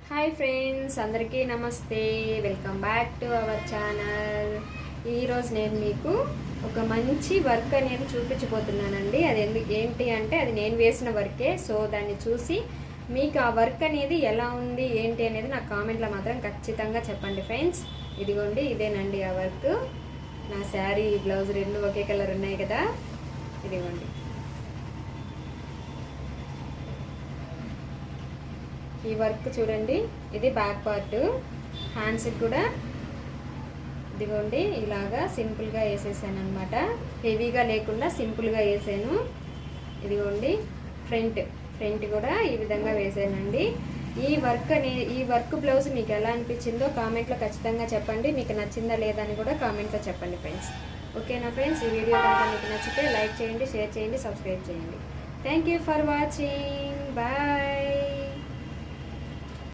Hi friends, అందరికీ నమస్తే. Welcome back to our channel. ఈరోజు నేను మీకు ఒక మంచి వర్క్ అనేది చూపించబోతున్నానండి. అది ఏంటి అంటే అది నేను వేసిన వర్కే. సో దాన్ని చూసి మీకు ఆ వర్క్ అనేది ఎలా ఉంది ఏంటి అనేది నాకు కామెంట్లో మాత్రం ఖచ్చితంగా చెప్పండి ఫ్రెండ్స్. ఇదిగోండి, ఇదేనండి ఆ వర్క్. నా శారీ బ్లౌజ్ రెండు ఒకే కలర్ ఉన్నాయి కదా, ఇదిగోండి. ఈ వర్క్ చూడండి, ఇది బ్యాక్ పార్ట్. హ్యాండ్స్కి కూడా ఇదిగోండి ఇలాగా సింపుల్గా వేసేసాను అనమాట. హెవీగా లేకుండా సింపుల్గా వేసాను. ఇదిగోండి ఫ్రంట్ కూడా ఈ విధంగా వేసానండి. ఈ వర్క్ బ్లౌజ్ మీకు ఎలా అనిపించిందో కామెంట్లో ఖచ్చితంగా చెప్పండి. మీకు నచ్చిందా లేదా అని కూడా కామెంట్లో చెప్పండి ఫ్రెండ్స్. ఓకేనా ఫ్రెండ్స్? ఈ వీడియో కనుక మీకు నచ్చితే లైక్ చేయండి, షేర్ చేయండి, సబ్స్క్రైబ్ చేయండి. Thank you for watching. Bye.